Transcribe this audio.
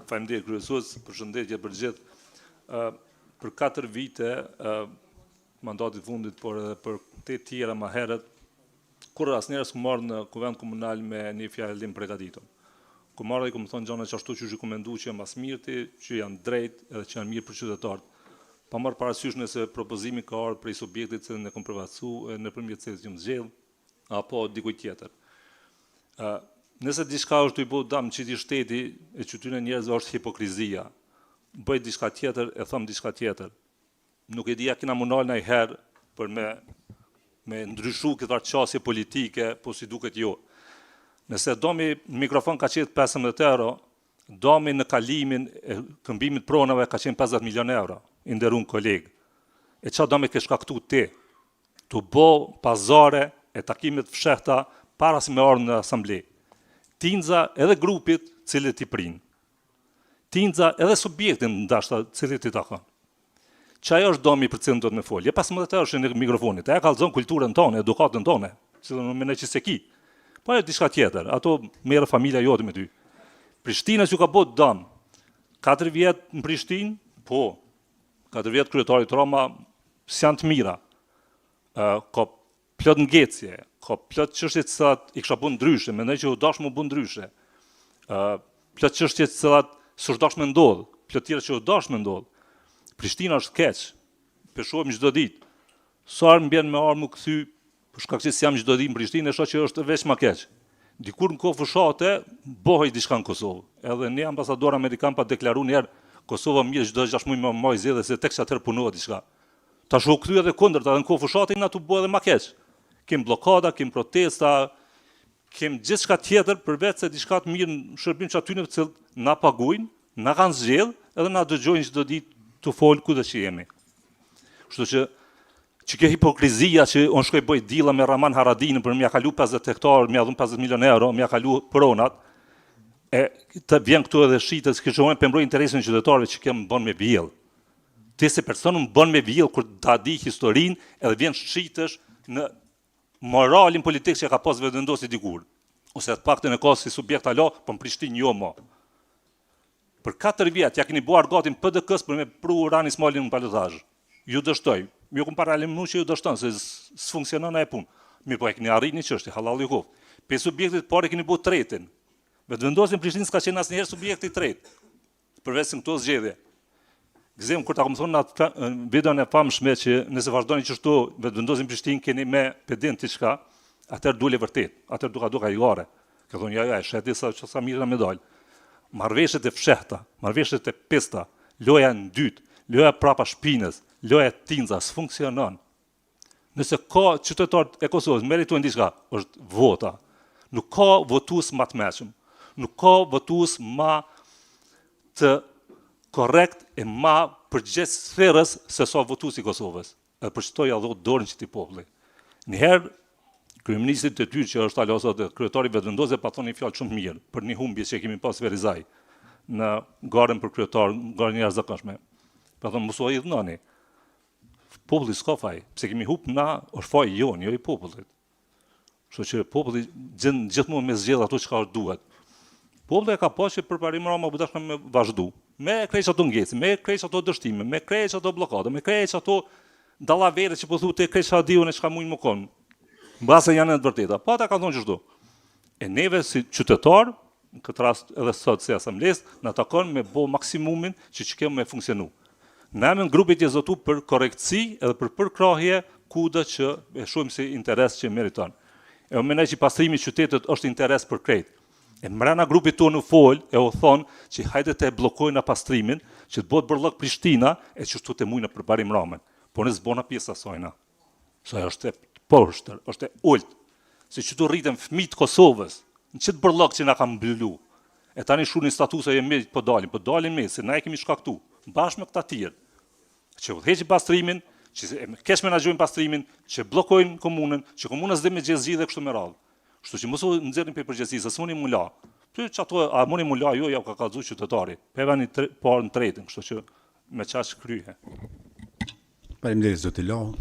Faleminderit kryesues, përshëndetje për gjithë. Për 4 vite mandatit fundit, por edhe për 8 tjera më herët, kur asnjëherë s'u marr në kuvend komunal me një fjalë përgatitur. Ku marrë i ku më thonë gjana që ashtu që ju komendu që janë mas mirëti, që janë drejt edhe që janë mirë për qytetarët. Pa marrë parasysh nëse propozimi ka ardhur prej subjektit që ne kom përvatsu nëpërmjet se që më zgjidh apo dikujt tjetër. Nëse diçka është i bëu dam çiti shteti e qytetarëve njerëzve është hipokrizia. Bëj diçka tjetër e thom diçka tjetër. Nuk e di a kena munal ndonjëherë për me ndryshu këtë qarqasje politike, po si duket jo. Nëse domi në mikrofon ka qenë 15 euro, domi në kalimin e këmbimit pronave ka qenë 50 milion euro, i nderun kolegë. E qa domi ke shkaktu ti? Tu bo pazare e takimet fshehta para si me ardhë në asamblej. Tinza edhe grupit cilët i prinë. Tinza edhe subjektin ndashta cilët i takon. Çajo është domi për cilën do të më folje. 15 euro është në mikrofonit. E ka kallzon kulturën tonë, edukatën tonë, cilën më mendoj që se ki. Po e diçka tjetër, ato merë familja jote me ty. Prishtina që ka bot dam, 4 vjet në Prishtinë, po, 4 vjet kryetarit Roma s'janë të mira. Ka plot ngecje, ka plot çështje të cilat i kisha bën ndryshe, mendoj që u dash më bën ndryshe. Plot çështje të cilat s'u dash më ndodh, plot tjera që u dash më ndodh. Prishtina është keq, peshohem çdo ditë. Sa më bën me armë kthy, për shkak se jam çdo ditë në Prishtinë, shoh që është veç më keq. Dikur në kohë fshate, bëhej diçka në Kosovë. Edhe ne ambasador amerikan pa deklaruar një herë Kosova mirë çdo 6 muaj më moj zgjedhje se tek çatër punohet diçka. Tash u kthy edhe kundërta, edhe në kohë fshate na tu bë edhe më keq. Kem bllokada, kem protesta, kem gjithçka tjetër përveç se diçka të mirë në shërbim çaty në të na paguajnë, na kanë zgjedh, edhe na dëgjojnë çdo ditë të fol kudo që jemi. Kështu që ke hipokrizia që unë shkoj bëj dilla me Raman Haradinën për mja kalu 50 hektar, mja dhun 50 milion euro, mja kalu pronat, e të vjen këtu edhe shitët, s'ke shohen për mbroj interesin e qytetarëve që kemë bën me vjellë. Ti se personu më bën me vjellë kur ta di historinë edhe vjen shitësh në moralin politik që ka pas vetëvendosi dikur. Ose të paktën e ka si subjekt alo, po në Prishtinë jo mo. Për 4 vjet ja keni buar gatin PDK-s për me pru Rani Ismailin në balotazh. Ju dështoj. Ju kom paralajmëruar që ju dështon se s'funksionon ai punë. Mirë po e keni arrit një çështje, hallalli i kof. Pe subjektit parë keni bëu tretin. Vetëvendosin Prishtinë s'ka qenë asnjëherë subjekti i tretë. Përveç se këto zgjedhje. Gzem kur ta kam thonë në videon e famshme që nëse vazhdoni kështu vetëvendosin Prishtinë keni me pedent diçka, atëherë dule vërtet. Atëherë duka igare. Ka thonë ja, sheti sa mirë na medal. Marrveshjet e fshehta, marrveshjet e pesta, loja në dytë, loja prapa shpinës, loja tinza, s'funksionon. Nëse ka qytetarët e Kosovës meritojnë diçka, është vota. Nuk ka votues më të mëshëm, nuk ka votues më të korrekt e më përgjegjësferës se sa votuesi i Kosovës. E përshitoj allo dorën që ti populli. Njëherë kryeministri të ty që është alo sot kryetari vetëvendosje pa thonë një fjalë shumë mirë për një humbje që kemi pas Verizaj në garën për kryetar, garën e jashtëzakonshme. Pa thonë mos u idhnoni. Populli s'ka faj, pse kemi humb na, është faji jon, jo i popullit. Kështu që populli gjithmonë me zgjedh ato çka duhet. Populli ka pasur që përparim Roma u dashur me vazhdu. Me krejt ato ngecë, me krejt ato dështime, me krejt ato bllokade, me krejt ato dallavere që po thotë krejt çka diun e çka mund më kon. Mbase janë të vërteta. Po ata kanë thonë çdo. E neve si qytetar, në këtë rast edhe sot si asamblesë, na takon me bë maksimumin që kemi me funksionu. Na në grupit e zotu për korrektësi edhe për përkrahje kudo që e shohim si interes që meriton. E unë mendoj që pastrimi i qytetit është interes për krejt. E mbrana grupit tonë u fol e u thon që hajde të bllokojnë pastrimin, që të bëhet bërllëk Prishtina e që shtu të mujnë në përparim Ramën. Po ne s'bona pjesa sojna. Sa është poshtër, është e ullt, se që të rritën fëmijët Kosovës, në qëtë bërllëk që na kam mbyllu, e tani shunin statusa e me po dalin me, se na e kemi shkaktu, bashkë me këta tjerë, që udhëheqin pastrimin, që kesh menaxhojnë pastrimin, që bllokojnë komunën, që komuna s'do me gjezgji dhe kështu me radhë. Kështu që mos u nxjerrin për përgjegjësi, s'muni mu la. Ty çato a muni mu la jo ja ka kallzu qytetari. Pevani parë në tretin, kështu që me çaq kryhe. Faleminderit zoti Lo.